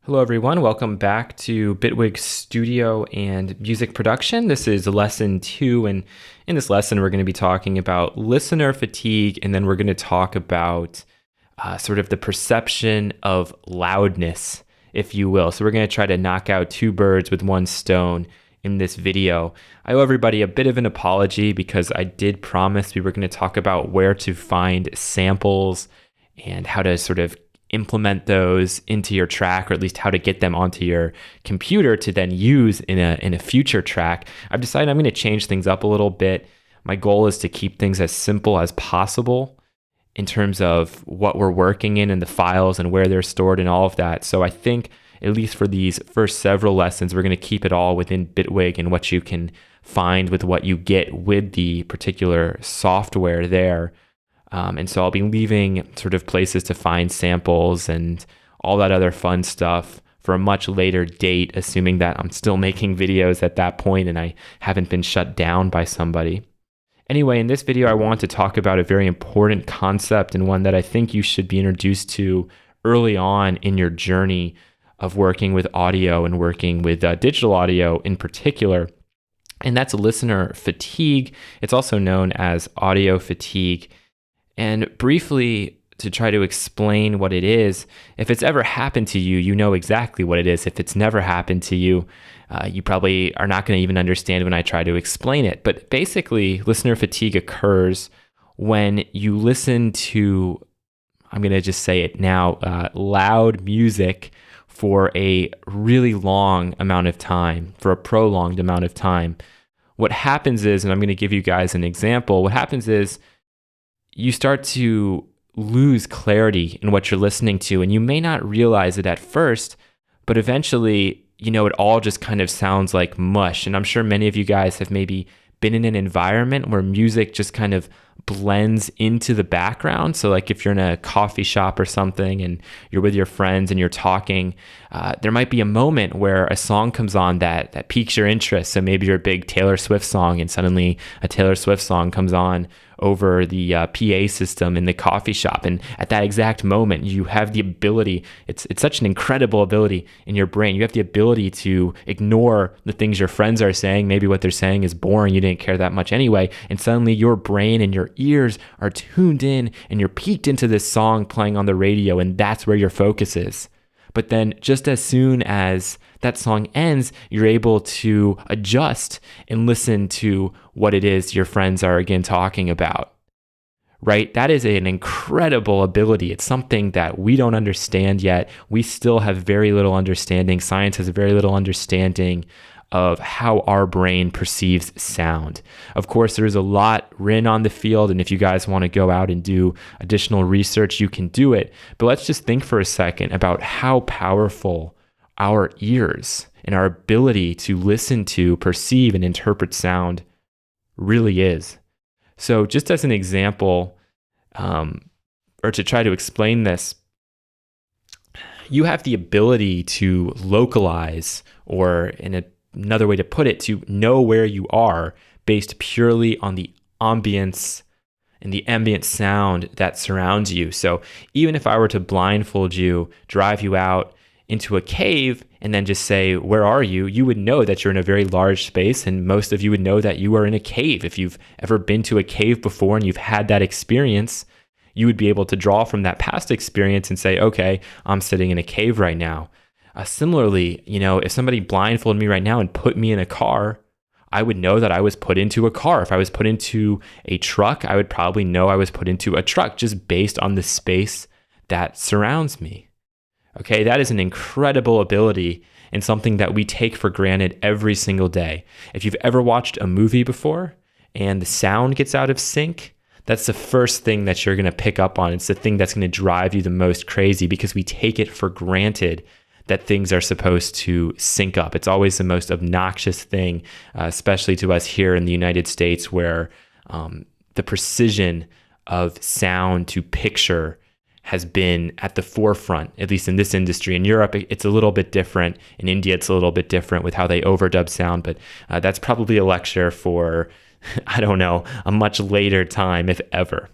Hello, everyone. Welcome back to Bitwig Studio and Music Production. This is lesson 2, and in this lesson, we're going to be talking about listener fatigue, and then we're going to talk about sort of the perception of loudness, if you will. So we're going to try to knock out two birds with one stone in this video. I owe everybody a bit of an apology because I did promise we were going to talk about where to find samples and how to sort of implement those into your track, or at least how to get them onto your computer to then use in a future track. I've decided I'm going to change things up a little bit. My goal is to keep things as simple as possible in terms of what we're working in and the files and where they're stored and all of that. So I think at least for these first several lessons, we're going to keep it all within Bitwig and what you can find with what you get with the particular software there. And so I'll be leaving sort of places to find samples and all that other fun stuff for a much later date, assuming that I'm still making videos at that point and I haven't been shut down by somebody. Anyway, in this video, I want to talk about a very important concept and one that I think you should be introduced to early on in your journey of working with audio and working with digital audio in particular. And that's listener fatigue. It's also known as audio fatigue. And briefly, to try to explain what it is, if it's ever happened to you, you know exactly what it is. If it's never happened to you, you probably are not going to even understand when I try to explain it. But basically, listener fatigue occurs when you listen to, I'm going to just say it now, loud music for a really long amount of time, for a prolonged amount of time. What happens is, and I'm going to give you guys an example, what happens is, you start to lose clarity in what you're listening to, and you may not realize it at first, but eventually, it all just kind of sounds like mush. And I'm sure many of you guys have maybe been in an environment where music just kind of blends into the background. So like if you're in a coffee shop or something and you're with your friends and you're talking, there might be a moment where a song comes on that piques your interest. So maybe you're a big Taylor Swift song and suddenly a Taylor Swift song comes on over the PA system in the coffee shop. And at that exact moment, you have the ability, it's such an incredible ability in your brain. You have the ability to ignore the things your friends are saying. Maybe what they're saying is boring. You didn't care that much anyway. And suddenly your brain and your ears are tuned in and you're peeked into this song playing on the radio. And that's where your focus is. But then just as soon as that song ends, you're able to adjust and listen to what it is your friends are again talking about, right? That is an incredible ability. It's something that we don't understand yet. We still have very little understanding. Science has very little understanding of how our brain perceives sound. Of course, there's a lot written on the field, and if you guys want to go out and do additional research, you can do it. But let's just think for a second about how powerful our ears and our ability to listen to, perceive, and interpret sound really is. So just as an example, or to try to explain this, you have the ability to localize, or another way to put it, to know where you are based purely on the ambience and the ambient sound that surrounds you. So even if I were to blindfold you, drive you out into a cave, and then just say, where are you? You would know that you're in a very large space, and most of you would know that you are in a cave. If you've ever been to a cave before and you've had that experience, you would be able to draw from that past experience and say, okay, I'm sitting in a cave right now. Similarly, if somebody blindfolded me right now and put me in a car, I would know that I was put into a car. If I was put into a truck, I would probably know I was put into a truck just based on the space that surrounds me. Okay, that is an incredible ability and something that we take for granted every single day. If you've ever watched a movie before and the sound gets out of sync, that's the first thing that you're going to pick up on. It's the thing that's going to drive you the most crazy because we take it for granted that things are supposed to sync up. It's always the most obnoxious thing, especially to us here in the United States, where the precision of sound to picture has been at the forefront, at least in this industry. In Europe, it's a little bit different. In India, it's a little bit different with how they overdub sound, but that's probably a lecture for, I don't know, a much later time, if ever.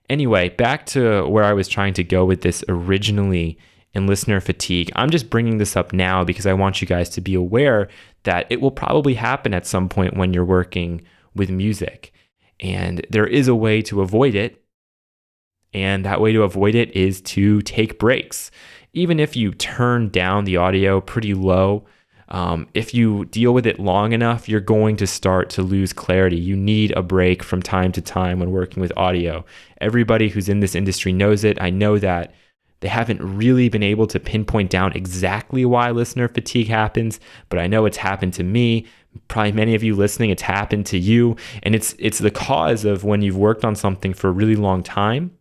Anyway, back to where I was trying to go with this originally and listener fatigue. I'm just bringing this up now because I want you guys to be aware that it will probably happen at some point when you're working with music. And there is a way to avoid it. And that way to avoid it is to take breaks. Even if you turn down the audio pretty low, if you deal with it long enough, you're going to start to lose clarity. You need a break from time to time when working with audio. Everybody who's in this industry knows it. I know that they haven't really been able to pinpoint down exactly why listener fatigue happens, but I know it's happened to me. Probably many of you listening, it's happened to you. And it's the cause of when you've worked on something for a really long time.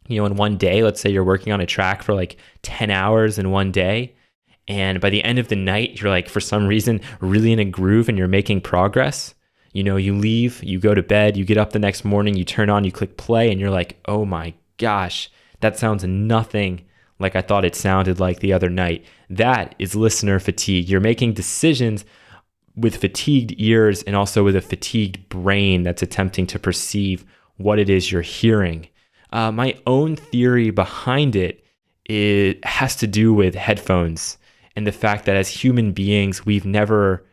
In one day, let's say you're working on a track for like 10 hours in one day. And by the end of the night, you're like, for some reason, really in a groove and you're making progress. You leave, you go to bed, you get up the next morning, you turn on, you click play, and you're like, oh my gosh, that sounds nothing like I thought it sounded like the other night. That is listener fatigue. You're making decisions with fatigued ears and also with a fatigued brain that's attempting to perceive what it is you're hearing. My own theory behind it has to do with headphones and the fact that as human beings, we've never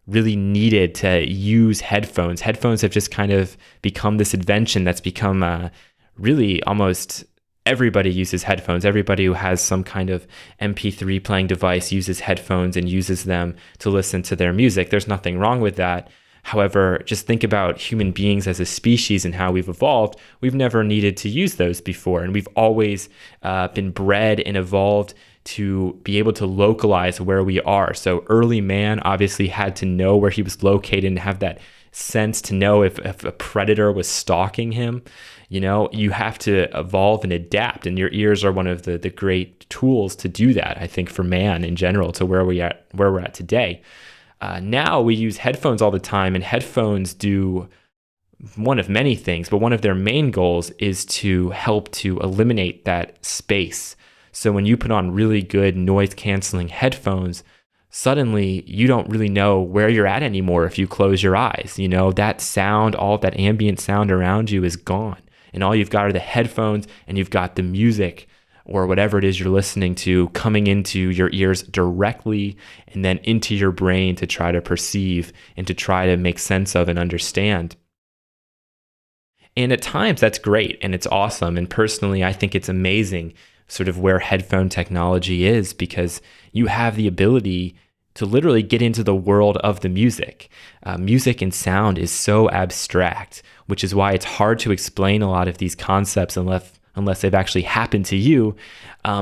really needed to use headphones. Headphones have just kind of become this invention that's become really almost everybody uses headphones. Everybody who has some kind of MP3 playing device uses headphones and uses them to listen to their music. There's nothing wrong with that. However, just think about human beings as a species and how we've evolved. We've never needed to use those before, and we've always been bred and evolved to be able to localize where we are. So early man obviously had to know where he was located and have that sense to know if a predator was stalking him. You have to evolve and adapt, and your ears are one of the great tools to do that, I think, for man in general, to where we're at today. Now we use headphones all the time, and headphones do one of many things, but one of their main goals is to help to eliminate that space. So when you put on really good noise canceling headphones, suddenly you don't really know where you're at anymore if you close your eyes. That sound, all of that ambient sound around you is gone. And all you've got are the headphones, and you've got the music or whatever it is you're listening to coming into your ears directly and then into your brain to try to perceive and to try to make sense of and understand. And at times that's great and it's awesome. And personally, I think it's amazing sort of where headphone technology is, because you have the ability to literally get into the world of the music. Music and sound is so abstract, which is why it's hard to explain a lot of these concepts unless they've actually happened to you,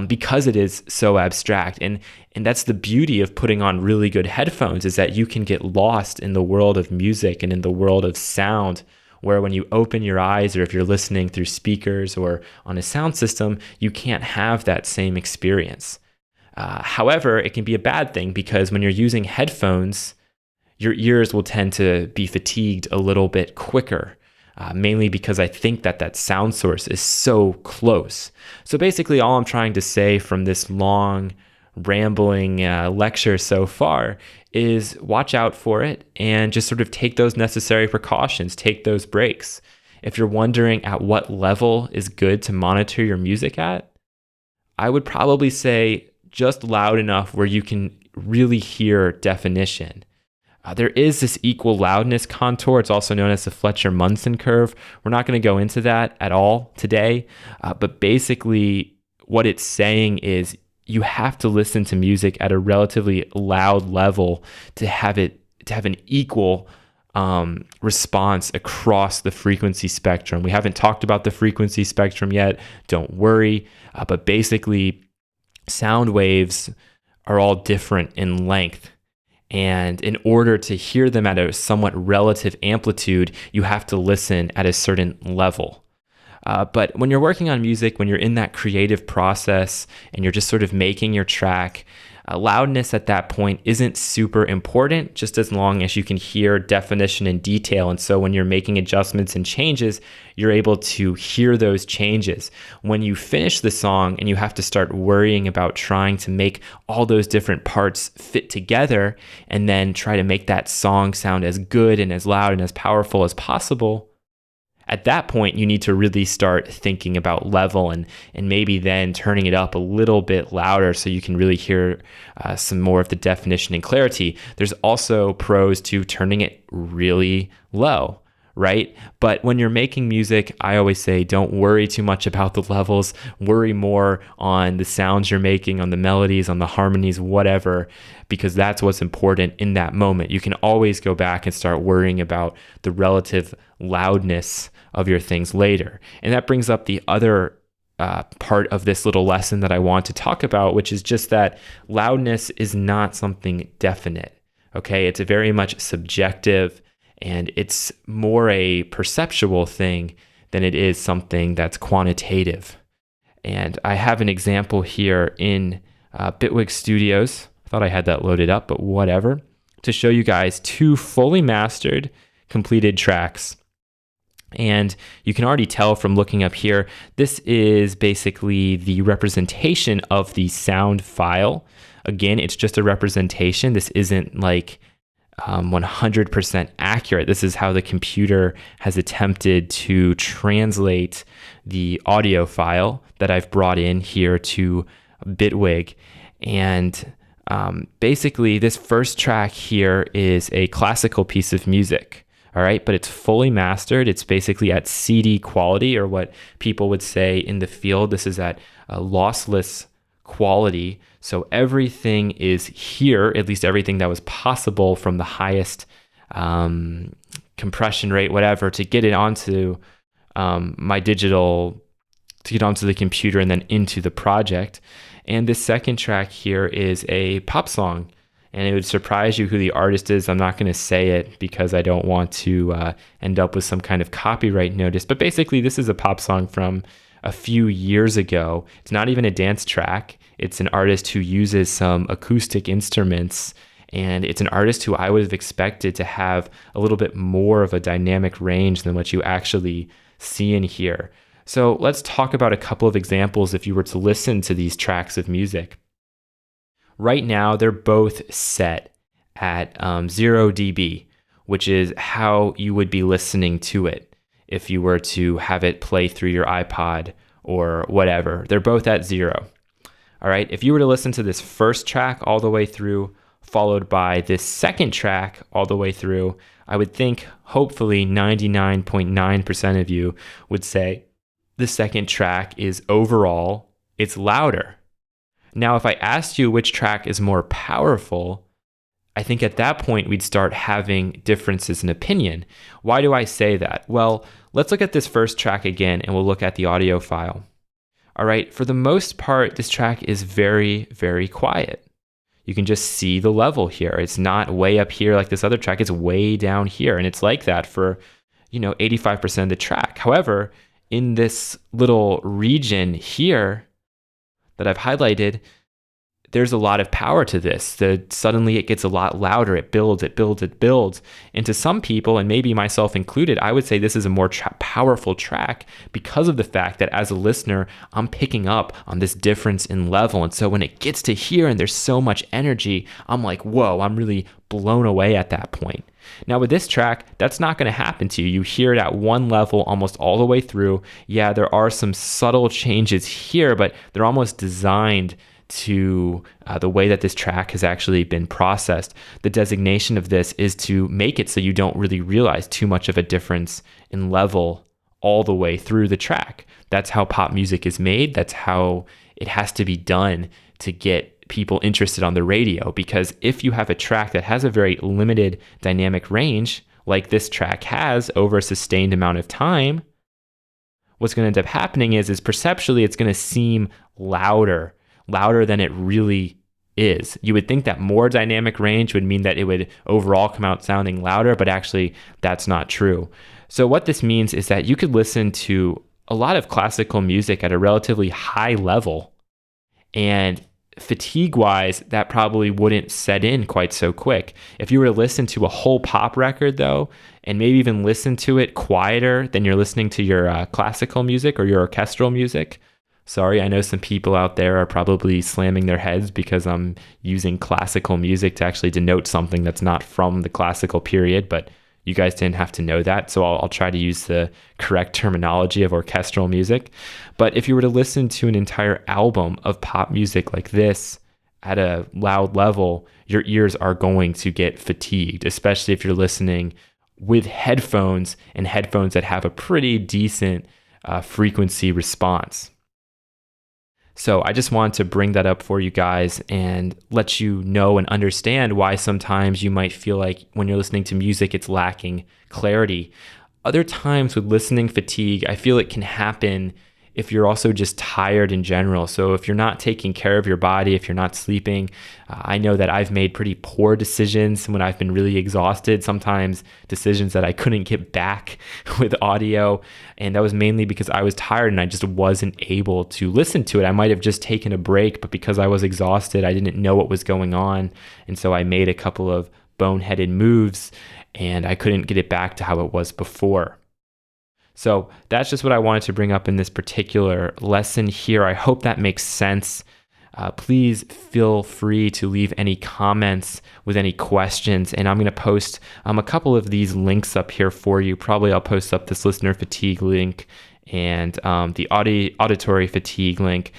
because it is so abstract. And that's the beauty of putting on really good headphones, is that you can get lost in the world of music and in the world of sound, where when you open your eyes, or if you're listening through speakers or on a sound system, you can't have that same experience. However, it can be a bad thing, because when you're using headphones, your ears will tend to be fatigued a little bit quicker. Mainly because I think that sound source is so close. So basically all I'm trying to say from this long, rambling lecture so far is watch out for it and just sort of take those necessary precautions, take those breaks. If you're wondering at what level is good to monitor your music at, I would probably say just loud enough where you can really hear definition. There is this equal loudness contour. It's also known as the Fletcher-Munson curve. We're not going to go into that at all today, but basically what it's saying is you have to listen to music at a relatively loud level to have an equal response across the frequency spectrum. We haven't talked about the frequency spectrum yet. Don't worry, but basically sound waves are all different in length. And in order to hear them at a somewhat relative amplitude, you have to listen at a certain level. But when you're working on music, when you're in that creative process and you're just sort of making your track, loudness at that point isn't super important, just as long as you can hear definition and detail. And so when you're making adjustments and changes, you're able to hear those changes. When you finish the song and you have to start worrying about trying to make all those different parts fit together and then try to make that song sound as good and as loud and as powerful as possible, At that point, you need to really start thinking about level and maybe then turning it up a little bit louder so you can really hear some more of the definition and clarity. There's also pros to turning it really low, right? But when you're making music, I always say don't worry too much about the levels. Worry more on the sounds you're making, on the melodies, on the harmonies, whatever, because that's what's important in that moment. You can always go back and start worrying about the relative loudness of your things later. And that brings up the other part of this little lesson that I want to talk about, which is just that loudness is not something definite. Okay, it's a very much subjective, and it's more a perceptual thing than it is something that's quantitative. And I have an example here in Bitwig Studios. I thought I had that loaded up, but whatever. To show you guys 2 fully mastered, completed tracks. And you can already tell from looking up here, this is basically the representation of the sound file. Again, it's just a representation. This isn't like 100% accurate. This is how the computer has attempted to translate the audio file that I've brought in here to Bitwig. And basically, this first track here is a classical piece of music. All right, but it's fully mastered. It's basically at CD quality, or what people would say in the field. This is at a lossless quality. So everything is here, at least everything that was possible from the highest compression rate, whatever, to get it onto my digital, to get onto the computer and then into the project. And this second track here is a pop song. And it would surprise you who the artist is. I'm not going to say it because I don't want to end up with some kind of copyright notice. But basically, this is a pop song from a few years ago. It's not even a dance track. It's an artist who uses some acoustic instruments. And it's an artist who I would have expected to have a little bit more of a dynamic range than what you actually see in here. So let's talk about a couple of examples if you were to listen to these tracks of music. Right now, they're both set at 0 dB, which is how you would be listening to it if you were to have it play through your iPod or whatever. They're both at 0. All right, if you were to listen to this first track all the way through, followed by this second track all the way through, I would think hopefully 99.9% of you would say the second track is overall, it's louder. Now, if I asked you which track is more powerful, I think at that point we'd start having differences in opinion. Why do I say that? Well, let's look at this first track again and we'll look at the audio file. All right, for the most part, this track is very, very quiet. You can just see the level here. It's not way up here like this other track, it's way down here. And it's like that for, 85% of the track. However, in this little region here, that I've highlighted, there's a lot of power to this. Suddenly it gets a lot louder. It builds, it builds, it builds. And to some people, and maybe myself included, I would say this is a more powerful track because of the fact that as a listener, I'm picking up on this difference in level. And so when it gets to here and there's so much energy, I'm like, whoa, I'm really blown away at that point. Now with this track, that's not going to happen to you. You hear it at one level almost all the way through. Yeah, there are some subtle changes here, but they're almost designed to the way that this track has actually been processed. The designation of this is to make it so you don't really realize too much of a difference in level all the way through the track. That's how pop music is made. That's how it has to be done to get people interested on the radio, because if you have a track that has a very limited dynamic range, like this track has over a sustained amount of time, what's going to end up happening is perceptually it's going to seem louder than it really is. You would think that more dynamic range would mean that it would overall come out sounding louder, but actually that's not true. So what this means is that you could listen to a lot of classical music at a relatively high level, and fatigue-wise, that probably wouldn't set in quite so quick. If you were to listen to a whole pop record, though, and maybe even listen to it quieter than you're listening to your classical music or your orchestral music, sorry, I know some people out there are probably slamming their heads because I'm using classical music to actually denote something that's not from the classical period, but You guys didn't have to know that, so I'll try to use the correct terminology of orchestral music. But if you were to listen to an entire album of pop music like this at a loud level, your ears are going to get fatigued, especially if you're listening with headphones and headphones that have a pretty decent frequency response. So I just wanted to bring that up for you guys and let you know and understand why sometimes you might feel like when you're listening to music, it's lacking clarity. Other times with listening fatigue, I feel it can happen if you're also just tired in general. So if you're not taking care of your body, if you're not sleeping, I know that I've made pretty poor decisions when I've been really exhausted, sometimes decisions that I couldn't get back with audio. And that was mainly because I was tired and I just wasn't able to listen to it. I might have just taken a break, but because I was exhausted, I didn't know what was going on. And so I made a couple of boneheaded moves and I couldn't get it back to how it was before. So that's just what I wanted to bring up in this particular lesson here. I hope that makes sense. Please feel free to leave any comments with any questions. And I'm going to post a couple of these links up here for you. Probably I'll post up this listener fatigue link and the auditory fatigue link.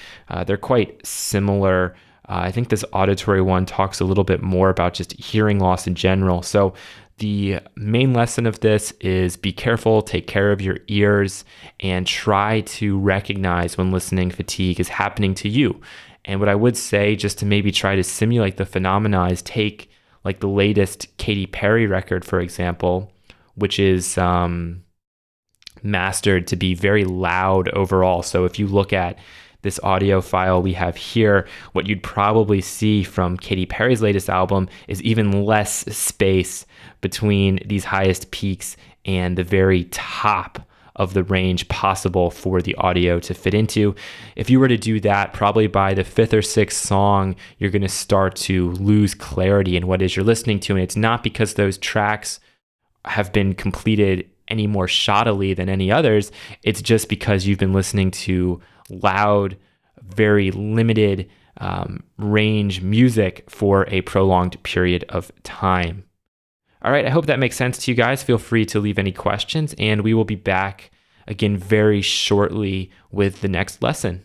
They're quite similar. I think this auditory one talks a little bit more about just hearing loss in general. So the main lesson of this is be careful, take care of your ears, and try to recognize when listening fatigue is happening to you. And what I would say, just to maybe try to simulate the phenomena, is take like the latest Katy Perry record, for example, which is mastered to be very loud overall. So if you look at this audio file we have here, what you'd probably see from Katy Perry's latest album is even less space between these highest peaks and the very top of the range possible for the audio to fit into. If you were to do that, probably by the fifth or sixth song, you're going to start to lose clarity in what it is you're listening to. And it's not because those tracks have been completed any more shoddily than any others. It's just because you've been listening to loud, very limited range music for a prolonged period of time. All right, I hope that makes sense to you guys. Feel free to leave any questions, and we will be back again very shortly with the next lesson.